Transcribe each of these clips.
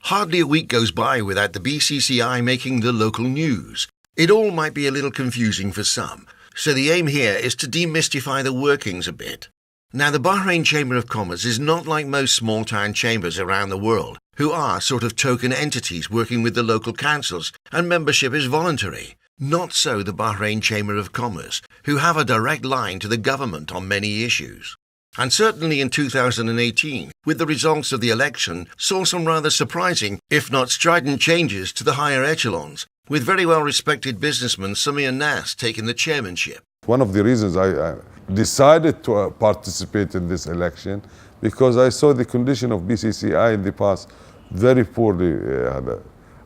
Hardly a week goes by without the BCCI making the local news. It all might be a little confusing for some, so the aim here is to demystify the workings a bit. Now, the Bahrain Chamber of Commerce is not like most small-town chambers around the world, who are sort of token entities working with the local councils, and membership is voluntary. Not so the Bahrain Chamber of Commerce, who have a direct line to the government on many issues. And certainly in 2018, with the results of the election, saw some rather surprising, if not strident changes to the higher echelons, with very well-respected businessman Sameer Nass taking the chairmanship. One of the reasons I decided to participate in this election, because I saw the condition of BCCI in the past very poorly.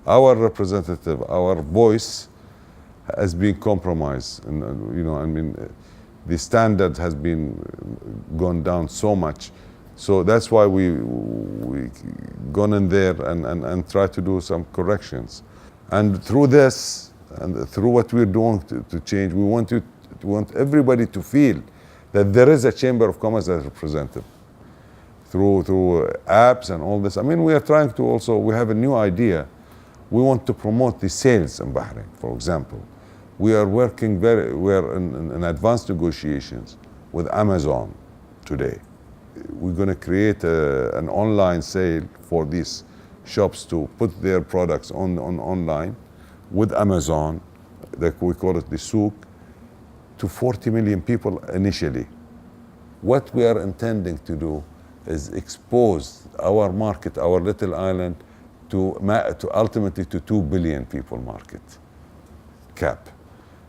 Our representative, our voice has been compromised. And, the standard has been gone down so much. So that's why we gone in there and try to do some corrections. And through this, and through what we're doing to change, we want everybody to feel that there is a Chamber of Commerce that's represented through apps and all this. I mean, we are trying to also, we have a new idea. We want to promote the sales in Bahrain, for example. We are working we are in advanced negotiations with Amazon today. We're going to create an online sale for these shops to put their products on online with Amazon, like we call it the souk, to 40 million people initially. What we are intending to do is expose our market, our little island, to ultimately to 2 billion people market cap.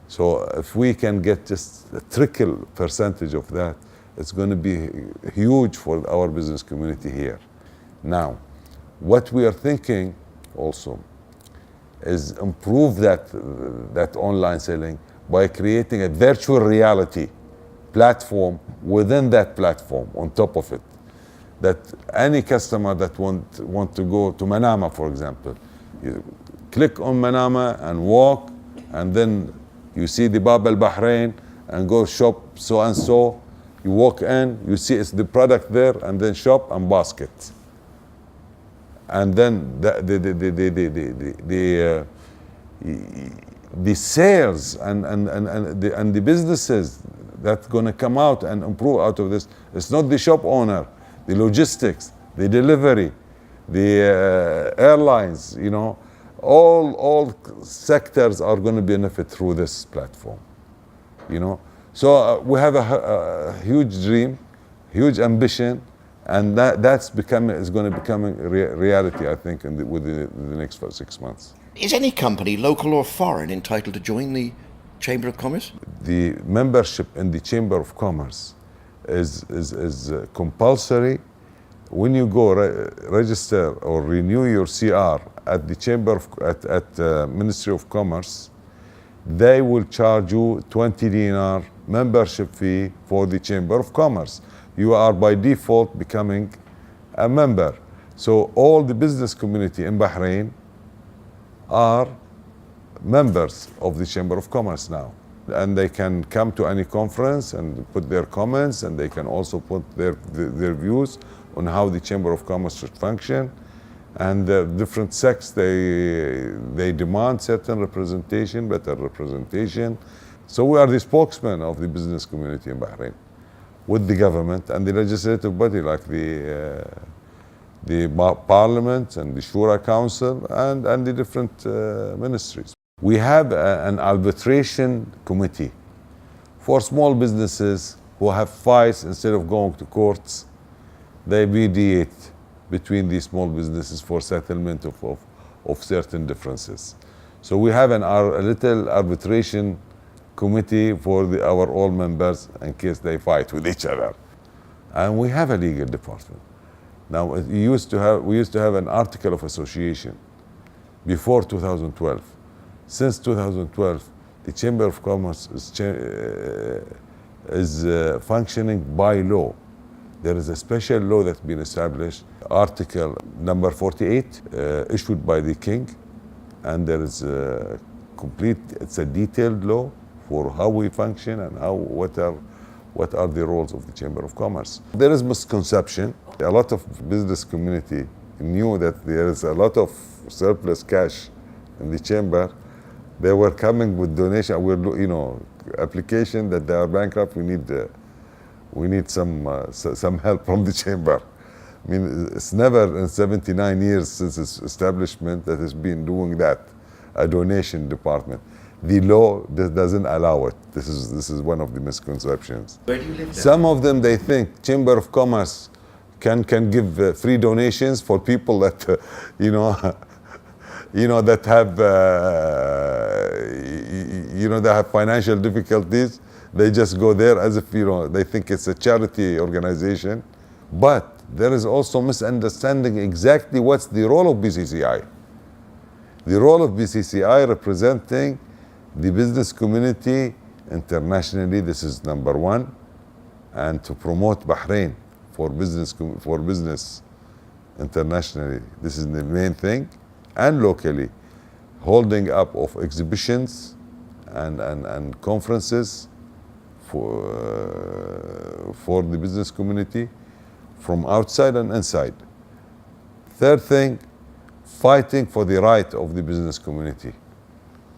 So if we can get just a trickle percentage of that, it's going to be huge for our business community here. Now, what we are thinking also is improve that online selling by creating a virtual reality platform within that platform on top of it. That any customer that want to go to Manama, for example, you click on Manama and walk, and then you see the Bab al Bahrain and go shop so and so. You walk in, you see it's the product there, and then shop and basket. And then the sales and the businesses that's going to come out and improve out of this. It's not the shop owner, the logistics, the delivery, the airlines, all sectors are going to benefit through this platform, So we have a huge dream, huge ambition, and is going to become a reality, I think, within the next 6 months. Is any company, local or foreign, entitled to join the Chamber of Commerce? The membership in the Chamber of Commerce is compulsory. When you go register or renew your CR at the Chamber at Ministry of Commerce, they will charge you 20 dinar membership fee for the Chamber of Commerce. You are by default becoming a member. So all the business community in Bahrain are members of the Chamber of Commerce now. And they can come to any conference and put their comments, and they can also put their views on how the Chamber of Commerce should function. And the different sects, they demand certain representation, better representation. So we are the spokesman of the business community in Bahrain with the government and the legislative body like the parliament and the Shura Council and the different ministries. We have an arbitration committee for small businesses who have fights. Instead of going to courts, they mediate between these small businesses for settlement of certain differences. So we have a little arbitration committee for our all members in case they fight with each other. And we have a legal department. Now, we used to have an article of association before 2012. Since 2012, the Chamber of Commerce is functioning by law. There is a special law that's been established, Article number 48, issued by the King, and there is it's a detailed law for how we function and what are the roles of the Chamber of Commerce. There is misconception. A lot of business community knew that there is a lot of surplus cash in the chamber, they were coming with donation. Application that they are bankrupt. We need some help from the chamber. I mean, it's never in 79 years since its establishment that has been doing that, a donation department. The law doesn't allow it. This is one of the misconceptions. Where do you live then? Some of them, they think Chamber of Commerce can give free donations for people that that have financial difficulties. They just go there as if they think it's a charity organization. But there is also misunderstanding exactly what's the role of BCCI. The role of BCCI representing the business community internationally. This is number one, and to promote Bahrain for business internationally. This is the main thing, and locally, holding up of exhibitions and conferences for the business community from outside and inside. Third thing, fighting for the right of the business community,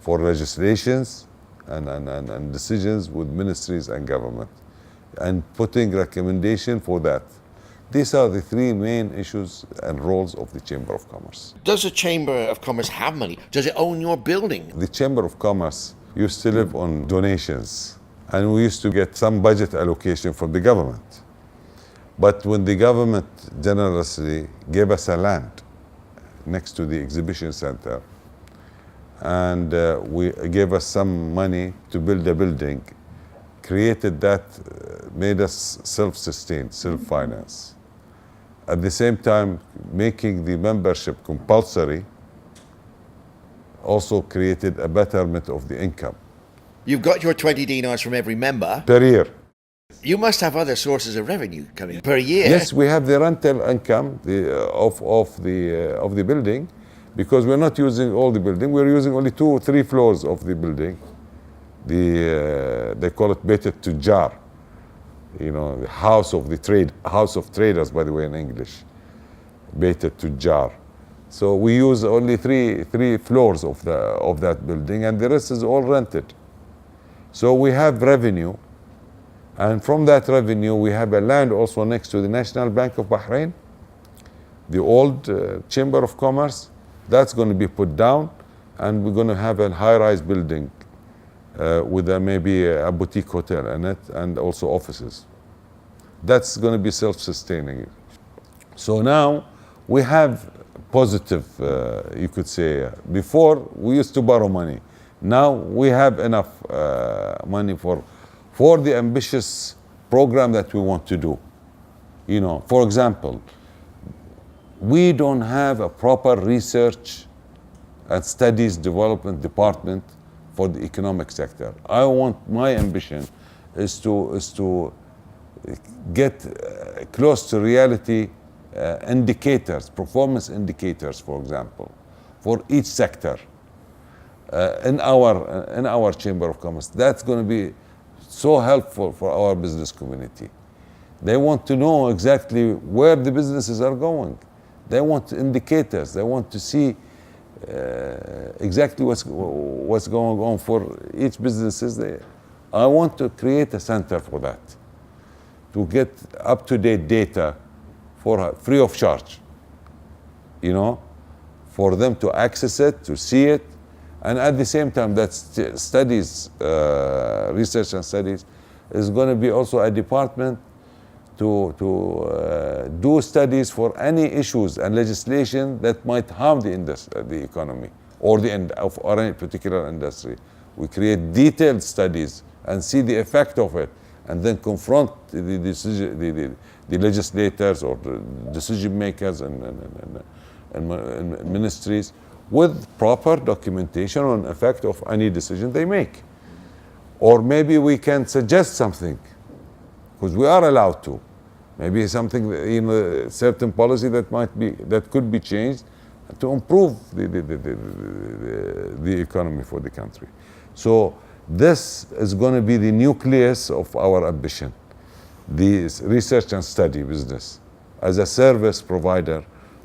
for legislations and decisions with ministries and government, and putting recommendation for that. These are the three main issues and roles of the Chamber of Commerce. Does the Chamber of Commerce have money? Does it own your building? The Chamber of Commerce used to live on donations, and we used to get some budget allocation from the government. But when the government generously gave us a land next to the exhibition center, and we gave us some money to build a building, created that, made us self-sustained, self-finance. At the same time, making the membership compulsory also created a betterment of the income. You've got your 20 dinars from every member. Per year. You must have other sources of revenue coming per year. Yes, we have the rental income of the building, because we're not using all the building. We're using only 2 or 3 floors of the building. They call it Beit al-Tujjar, the house of traders, by the way, in English. Beit al-Tujjar. So we use only three floors of that building, and the rest is all rented. So we have revenue, and from that revenue we have a land also next to the National Bank of Bahrain, the old Chamber of Commerce. That's going to be put down, and we're going to have a high-rise building with maybe a boutique hotel in it, and also offices. That's going to be self-sustaining. So now we have positive, you could say. Before we used to borrow money. Now we have enough money for the ambitious program that we want to do. For example, we don't have a proper research and studies development department for the economic sector. My ambition is to get close to reality indicators, performance indicators, for example, for each sector in our Chamber of Commerce. That's going to be so helpful for our business community. They want to know exactly where the businesses are going. They want indicators. They want to see exactly what's going on for each businesses. I want to create a center for that, to get up-to-date data for free of charge, for them to access it, to see it, and at the same time that studies, research and studies, is going to be also a department to do studies for any issues and legislation that might harm the economy or any particular industry. We create detailed studies and see the effect of it, and then confront the legislators or the decision makers and ministries with proper documentation on effect of any decision they make. Or maybe we can suggest something, because we are allowed to. Maybe something in a certain policy that could be changed to improve the economy for the country. So this is going to be the nucleus of our ambition, the research and study business as a service provider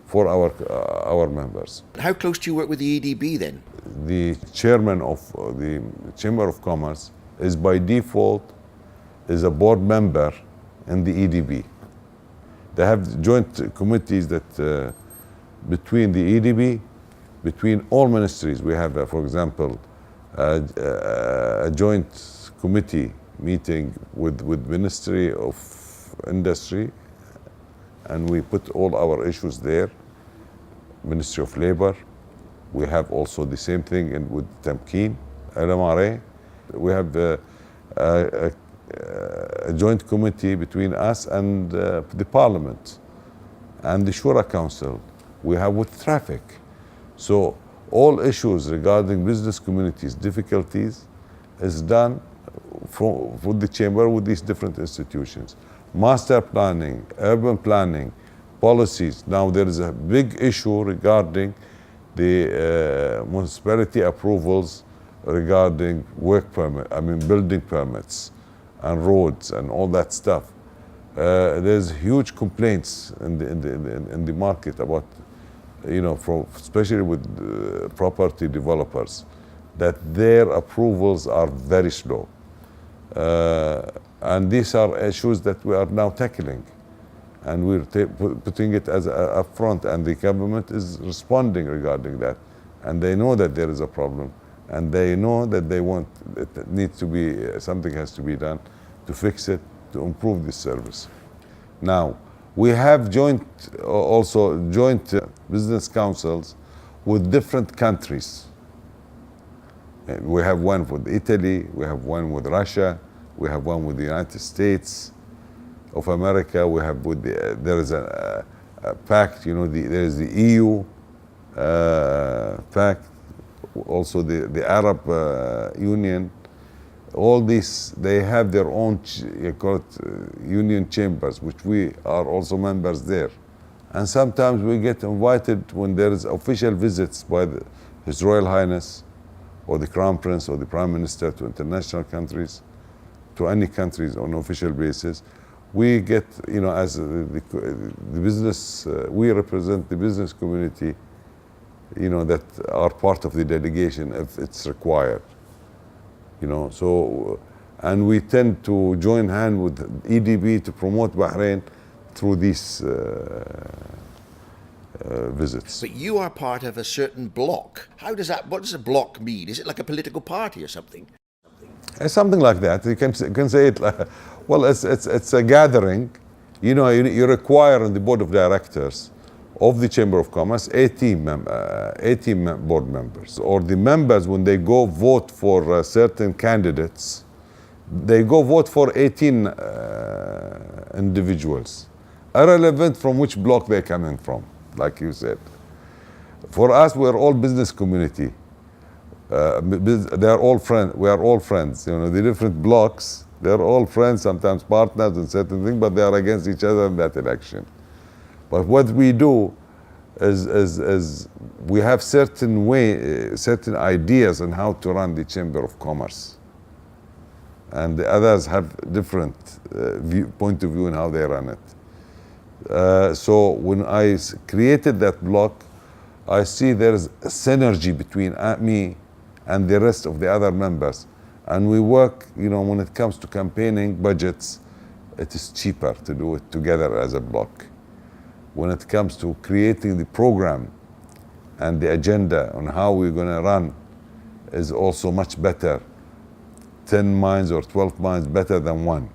for our members. How close do you work with the EDB then? The chairman of the Chamber of Commerce is by default is a board member in the EDB. They have joint committees that between the EDB, between all ministries. We have, for example, a joint committee meeting with Ministry of Industry, and we put all our issues there. Ministry of Labor. We have also the same thing with Tamkeen, LMRA. We have a joint committee between us and the Parliament and the Shura Council. We have with traffic. So all issues regarding business communities, difficulties, is done with the chamber, with these different institutions. Master planning, urban planning, policies. Now there is a big issue regarding the municipality approvals regarding building permits and roads and all that stuff. There's huge complaints in the market about, especially with property developers, that their approvals are very slow. And these are issues that we are now tackling. And we're putting it as up front, and the government is responding regarding that. And they know that there is a problem, and they know that it needs to be, something has to be done to fix it, to improve this service. Now, we have joint business councils with different countries. We have one with Italy, we have one with Russia, we have one with the United States of America. We have there is a pact, there is the EU pact, also the Arab Union. All these, they have their own, union chambers, which we are also members there. And sometimes we get invited when there is official visits by His Royal Highness or the Crown Prince or the Prime Minister to international countries, to any countries on an official basis. We get, as the business, we represent the business community, that are part of the delegation if it's required. And we tend to join hand with EDB to promote Bahrain through these visits. But you are part of a certain bloc. What does a bloc mean? Is it like a political party or something? Something like that. You can say it like, well, it's a gathering. You require in the board of directors of the Chamber of Commerce 18 board members, or the members, when they go vote for certain candidates, they go vote for 18 individuals, irrelevant from which block they're coming from, like you said. For us, we're all business community. They are all friends. We are all friends. The different blocks, they're all friends, sometimes partners in certain things, but they are against each other in that election. But what we do is we have certain ideas on how to run the Chamber of Commerce, and the others have different point of view on how they run it. So when I created that block, I see there's a synergy between me and the rest of the other members, and we work. When it comes to campaigning budgets, it is cheaper to do it together as a block. When it comes to creating the program and the agenda on how we're going to run, is also much better. 10 minds or 12 minds better than one.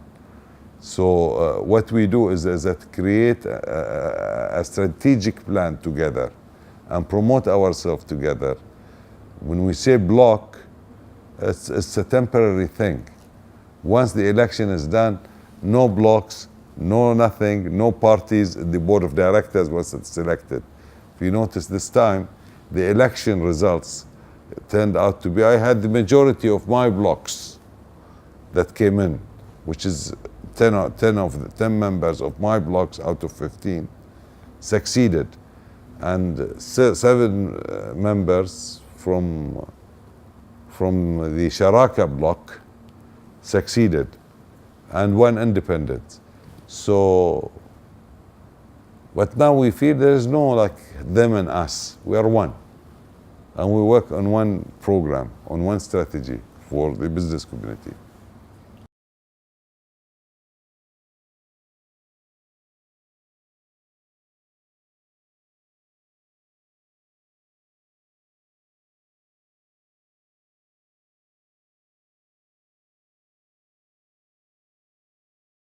So what we do is that create a strategic plan together and promote ourselves together. When we say block, it's a temporary thing. Once the election is done, no blocks, no nothing, no parties in the board of directors once it's selected. If you notice this time, the election results turned out to be, I had the majority of my blocks that came in, which is 10 members of my blocks out of 15 succeeded, and 7 members from the Sharaka block succeeded, and 1 independent. So But now we feel there is no like them and us. We are one. And we work on one program, on one strategy for the business community.